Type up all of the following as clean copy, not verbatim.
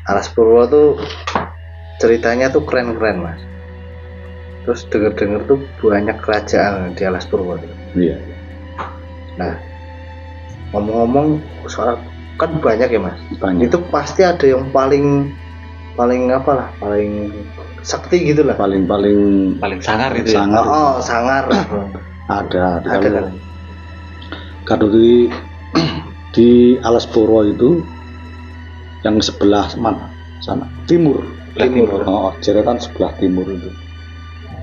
Alas Purwo tuh ceritanya tuh keren-keren mas. Terus denger-denger tuh banyak kerajaan di Alas Purwo tuh. Iya. Nah, ngomong-ngomong soal kan banyak ya mas. Banyak. Itu pasti ada yang paling apalah, paling sakti gitulah. Paling sangar itu sangar. Ya? Oh, sangar. Ada kan. Kalau di Alas Purwo itu yang sebelah mana? Sana. Timur. Oh, Jeretan sebelah timur itu.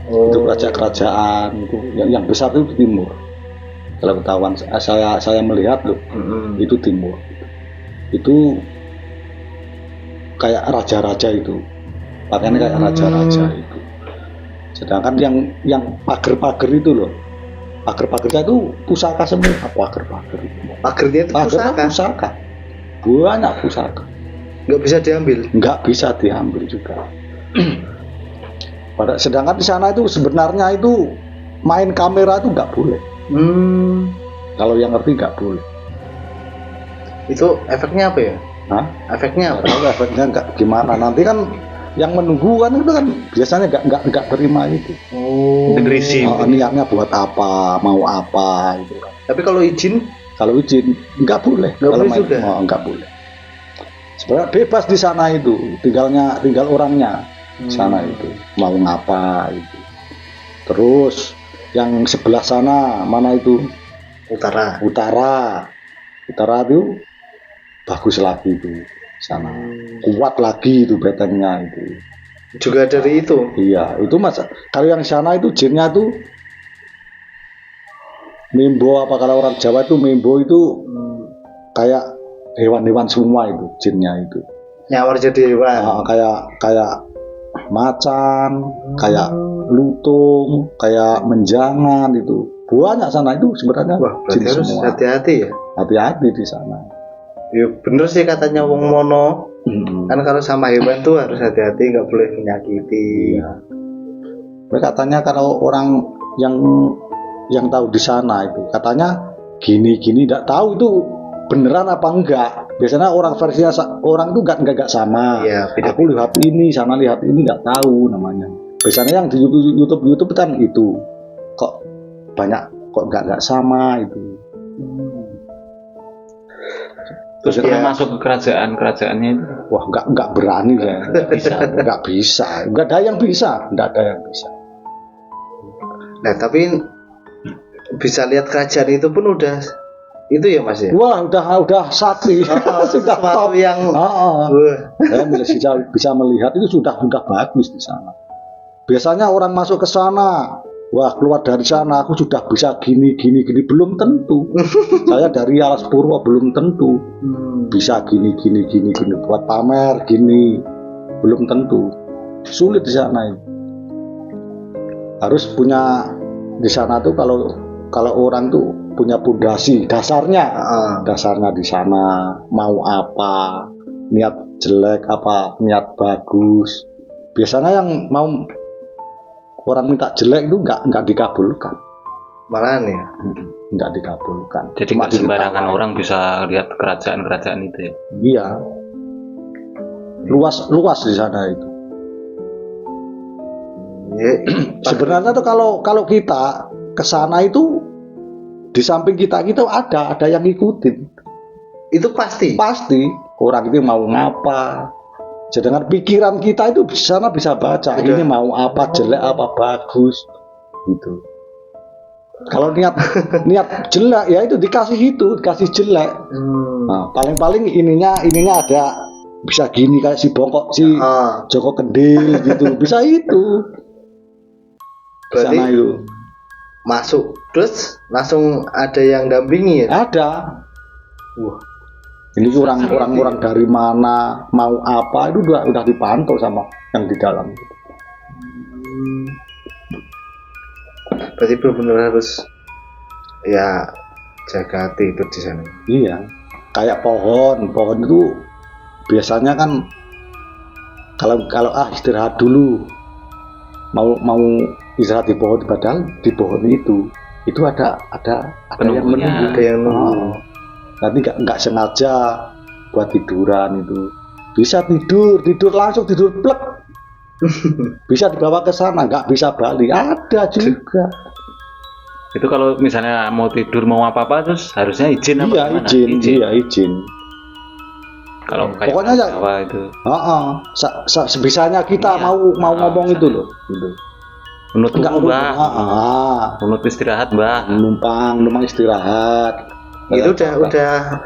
Oh. Itu kerajaan itu yang besar itu timur. Kalau ketahuan saya melihat loh, itu timur. Itu kayak raja-raja itu. Pakaiannya kayak raja-raja itu. Sedangkan yang pagar-pagar itu loh. Pagar-pagarnya itu pusaka semua. Pagar-pagar itu. Pagarnya itu pusaka. Banyak pusaka. Nggak bisa diambil? Nggak bisa diambil juga. Sedangkan di sana itu sebenarnya itu main kamera itu nggak boleh. Kalau yang ngerti nggak boleh. Itu efeknya apa ya? Hah? Efeknya apa? Efeknya nggak gimana? Nanti kan yang menunggu kan itu kan biasanya nggak terima itu. Niatnya buat apa, mau apa itu kan. Tapi kalau izin nggak boleh. Nggak boleh. Sebenarnya bebas di sana itu, tinggal orangnya di sana itu mau ngapa itu. Terus yang sebelah sana mana itu? Utara itu bagus lagi itu sana. Kuat lagi itu betengnya itu. Juga dari itu. Iya, itu mas. Kalau yang sana itu jinnya tuh Mimbo, apa kalau orang Jawa itu Mimbo itu kayak hewan-hewan semua itu jinnya itu. Nyawar jadi hewan. Kayak macan, kayak lutung, kayak menjangan itu. Banyak sana itu sebenarnya. Wah, berarti harus semua. Hati-hati ya. Hati-hati di sana. Ya bener sih katanya wong mono. Kan kalau sama hewan tuh harus hati-hati, nggak boleh menyakiti. Iya. Katanya kalau orang yang tahu di sana itu katanya gini tidak tahu itu beneran apa enggak. Biasanya orang versinya orang itu enggak sama. Iya, aku lihat ini, sana lihat ini enggak tahu namanya. Biasanya yang di YouTube kan itu kok banyak kok enggak sama itu. Terus pernah masuk ke kerajaannya itu? Wah, enggak berani ya. Enggak bisa. Enggak ada yang bisa. Nah, tapi bisa lihat kerajaan itu pun udah itu ya mas ya. Wah, udah sakti. Sudah top yang saya bisa melihat itu sudah bagus di sana. Biasanya orang masuk ke sana, wah keluar dari sana aku sudah bisa gini belum tentu. Saya dari Alas Purwo belum tentu bisa gini buat pamer gini belum tentu. Sulit di sana itu. Harus punya di sana tuh kalau orang tuh punya pondasi dasarnya di sana mau apa, niat jelek apa niat bagus. Biasanya yang mau orang minta jelek itu nggak dikabulkan, malahan ya nggak dikabulkan. Jadi nggak sembarangan orang bisa lihat kerajaan itu ya. Iya, luas di sana itu. Sebenarnya tuh kalau kita ke sana itu di samping kita ada yang ngikutin. Itu pasti orang itu mau ngapa. Sedangkan pikiran kita itu di sana bisa baca ini mau apa, jelek apa bagus gitu. Kalau niat jelek ya itu dikasih jelek. Nah, paling ininya ada bisa gini kayak si Bongkok si Joko Kendil gitu. Bisa itu. Berarti sana itu masuk terus langsung ada yang dampingi ya? Ada. Wah. Ini orang dari mana mau apa itu udah dipantau sama yang di dalam. Berarti benar-benar harus ya jaga hati itu di sana. Iya. Kayak pohon itu biasanya kan kalau istirahat dulu mau istirahat di pohon, padahal di pohon itu ada yang menunggu. Nanti nggak sengaja buat tiduran itu. Bisa tidur langsung tidur plek. Bisa dibawa ke sana, nggak bisa balik. Ada juga. Itu kalau misalnya mau tidur mau apa-apa terus harusnya izin apa Iya, gimana? izin. Kalau kayak Pokoknya ya, Jawa itu sebisanya kita Iya. mau ngomong itu loh. Gitu. menurut Enggak hukum, Mbak. Menurut istirahat, Mbak. numpang istirahat. Itu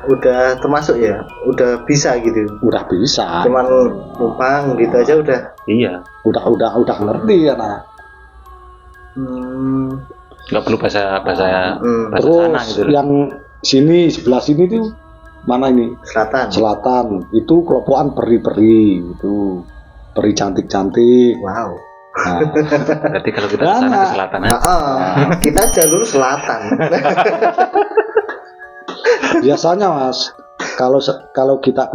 udah termasuk ya, udah bisa gitu. Udah bisa. Cuman numpang gitu aja udah. Iya. Udah ngerti ya nah. Nggak perlu bahasa bahasa Terus sana gitu. yang sebelah sini tuh mana ini? Selatan. Itu kelompokan peri-peri itu. Peri cantik-cantik. Wow. Nah, Berarti kalau kita ke sana ke selatan aja. Kita jalur selatan. biasanya Mas, kalau kita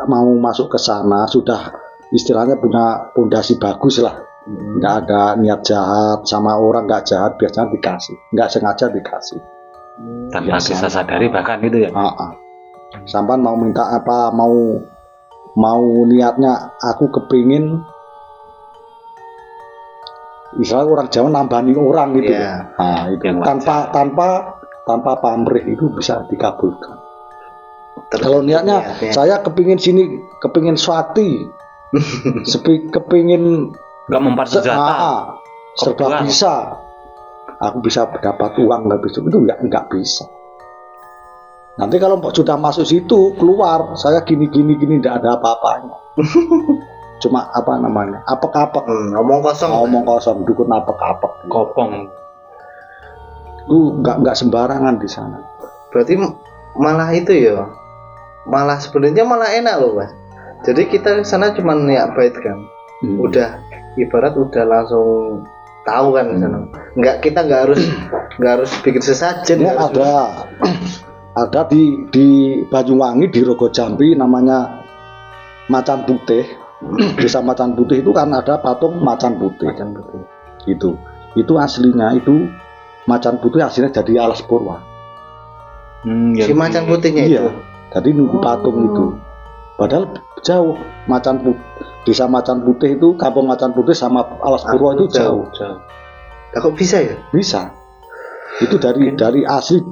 mau masuk ke sana sudah istilahnya punya pondasi bagus lah. Nggak ada niat jahat sama orang, nggak jahat biasanya dikasih, nggak sengaja dikasih Tanpa biasanya. kita sadari bahkan gitu ya. Sampan mau minta apa, mau niatnya aku kepingin misalnya orang Jawa nambani orang gitu. Yeah. Nah, itu Yang tanpa pamrih itu bisa dikabulkan. Kalau niatnya saya kepingin swati, kepingin Nggak mempan senjata. serba Kebetulan. bisa. Aku bisa dapat uang nggak bisa, itu nggak bisa. Nanti kalau sudah masuk situ keluar, saya gini tidak ada apa-apanya. Cuma apa namanya? Apek-apek. Ngomong kosong. Dukun apek-apek. Kopong. Itu nggak sembarangan di sana. Berarti malah itu ya. Sebenarnya malah enak loh, Mas. Jadi kita ke sana cuma niat baik kan. Udah ibarat udah langsung tahu kan di sana. Kita nggak harus bikin sesajen. Ya, ada di Banyuwangi di Rogo Jambi namanya Macan Putih. Desa Macan Putih itu kan ada patung Macan Putih. Itu aslinya itu Macan Putih aslinya jadi Alas Purwa. Si Macan Putihnya Iya. itu. Jadi nunggu patung itu. Padahal jauh Desa Macan Putih itu, Kampung Macan Putih sama Alas Purwa itu jauh. Nah, kok bisa ya? Bisa. Itu dari asli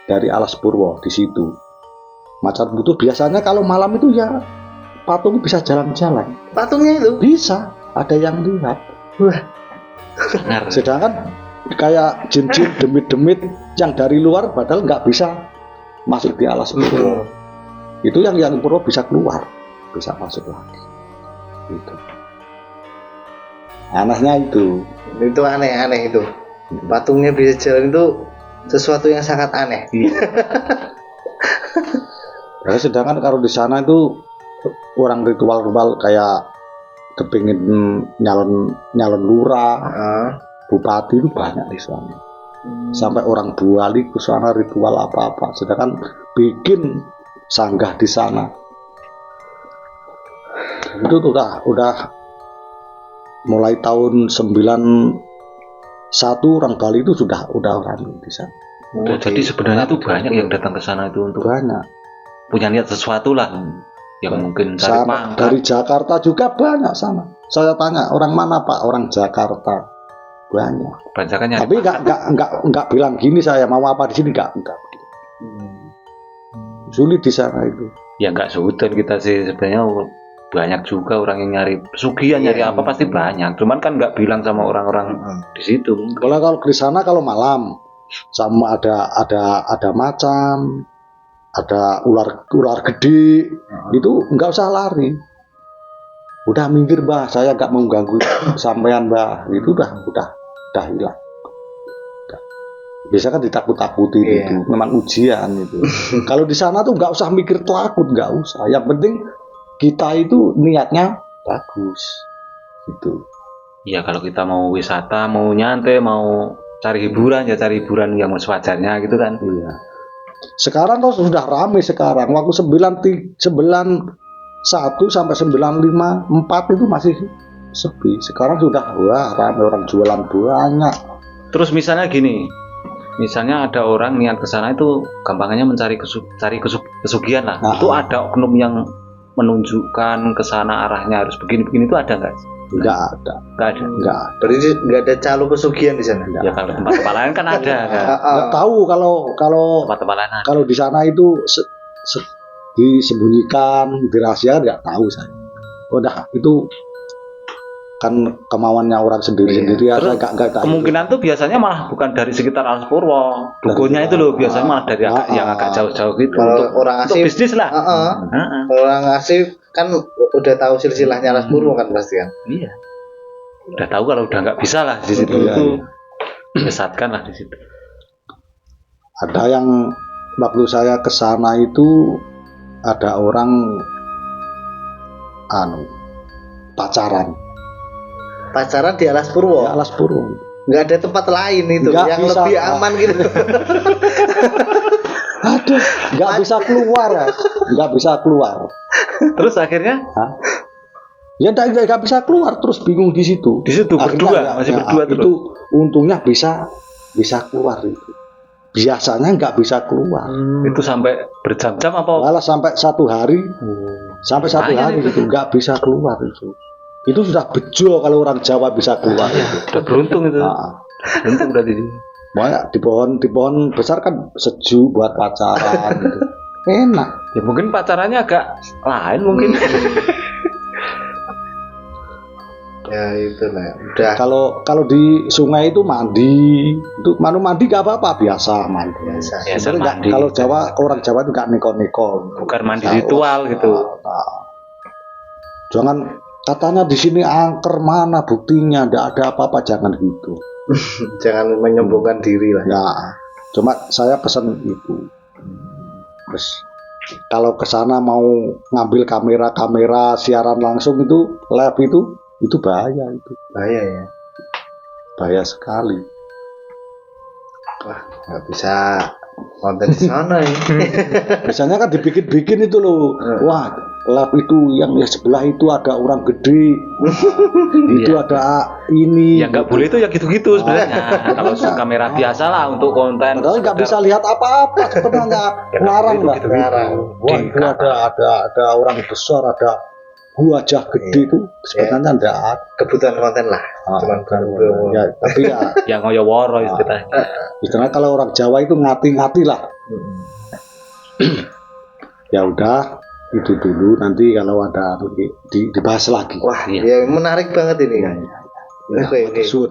dari Alas Purwa di situ. Macan Putih biasanya kalau malam itu ya patung bisa jalan-jalan. Patungnya itu Bisa, ada yang lihat. wah, Sedangkan kayak jin-jin demit-demit yang dari luar padahal nggak bisa masuk di Alas Purwa. Itu yang Purwa bisa keluar, bisa masuk lagi. Gitu. Anehnya itu. itu aneh itu. Patungnya bisa jalan itu sesuatu yang sangat aneh. Ya, sedangkan kalau di sana itu orang ritual kayak kepingin nyalon lurah, bupati itu banyak di sana. Sampai orang Bali ke sana ritual apa-apa. Sedangkan bikin sanggah di sana. Itu udah mulai tahun 91 orang Bali itu sudah orang di sana. Jadi sebenarnya tuh banyak yang datang ke sana itu untuk Banyak. punya niat sesuatu lah. Yang mungkin cari pangkat. Dari Jakarta juga banyak sana. Saya tanya orang mana Pak? Orang Jakarta. Banyak. Banyakan nyari Tapi pangkat. nggak bilang gini saya mau apa di sini nggak. Sulit di sana itu. Ya nggak sultan kita sih sebenarnya banyak juga orang yang nyari pesugihan, nyari apa pasti banyak. Cuman kan nggak bilang sama orang-orang di situ. Kalau di sana kalau malam sama ada macan, ada ular gede, itu nggak usah lari. Udah minggir Mbah, saya nggak mau ganggu sampean Mbah. Itu udah hilang. Biasa kan ditakut-takuti itu, memang ujian itu. Kalau di sana tuh nggak usah mikir takut, nggak usah. Yang penting kita itu niatnya bagus, gitu. Ya kalau kita mau wisata, mau nyantai, mau cari hiburan ya cari hiburan yang sewajarnya gitu kan. Iya. Sekarang tuh sudah ramai sekarang. Waktu 91 sampai 95 itu masih sepi. Sekarang sudah ramai orang jualan banyak. Terus misalnya gini, misalnya ada orang niat ke sana itu gampangnya mencari kesugihan lah. Nah. Itu ada oknum yang menunjukkan ke sana arahnya harus begini-begini itu ada nggak? Enggak ada. Nggak ada. Berarti nggak ada calo pesugihan di sana. Ya kalau tempat-tempat lain kan ada kan. Enggak tahu kalau Tempat-tempat lain ada. kalau di sana itu disembunyikan, dirahasiakan nggak tahu saya. Udah itu kan kemauannya orang sendiri-sendiri ya. Terus Saya nggak kemungkinan tuh biasanya malah bukan dari sekitar Alas Purwo, dukunnya itu loh biasanya malah dari yang agak jauh-jauh gitu Kalau orang untuk asing, bisnis lah. orang asing kan udah tahu silsilahnya Alas Purwo kan pasti kan. Iya. Udah tahu kalau udah nggak bisa lah di situ Iya, itu iya. menyesatkan lah di situ. Ada yang waktu saya ke sana itu ada orang Pacaran di Alas Purwo. di Alas Purwo. Nggak ada tempat lain itu Nggak yang bisa, lebih Pak. aman gitu. Aduh, nggak bisa keluar ya. Nggak bisa keluar. Terus akhirnya Ya nggak bisa keluar, terus bingung di situ. di situ berdua, masih berdua terus. Itu untungnya bisa keluar itu. Biasanya nggak bisa keluar. Itu sampai berjam-jam apa? Malah sampai satu hari Lumayan itu. itu nggak bisa keluar itu. Itu sudah bejo kalau orang Jawa bisa keluar itu. Udah beruntung itu. Nah, Beruntung berarti. banyak di pohon besar kan sejuk buat pacaran gitu. Enak. Ya mungkin pacarannya agak lain mungkin. Ya itu lah. Udah. Kalau di sungai itu mandi, itu mandi nggak apa-apa, biasa mandi. Biasa. Biasa Sebenarnya nggak- mandi. kalau orang Jawa itu nggak neko-neko. Bukan mandi ritual gitu. Jangan katanya di sini angker, mana buktinya, nggak ada apa-apa, jangan gitu. Jangan menyombongkan diri lah. Ya, cuma saya pesan itu. Terus kalau ke sana mau ngambil kamera siaran langsung itu live itu bahaya itu. Bahaya ya. Bahaya sekali. Wah, nggak bisa konten di sana ya. Biasanya kan dibikin-bikin itu loh. Wah, lab itu yang ya sebelah itu ada orang gede. Itu Iya. ada ini. Ya nggak boleh itu ya gitu-gitu sebenarnya. Kalau kamera biasa lah untuk konten. Padahal nggak bisa lihat apa-apa sebenarnya. Larang lah. Gitu-gitu. Larang. Wah, itu ada orang besar, ada wajah gede itu sebenarnya enggak ada. Kebutuhan konten lah. Cuman Ya, tapi ya Yang ngoyo-woro istilahnya. istilahnya kalau orang Jawa itu ngati-ngati lah. Ya udah itu dulu, nanti kalau ada dibahas lagi. Wah, Iya. ya menarik banget ini. Ya, Oke, oke. Sun.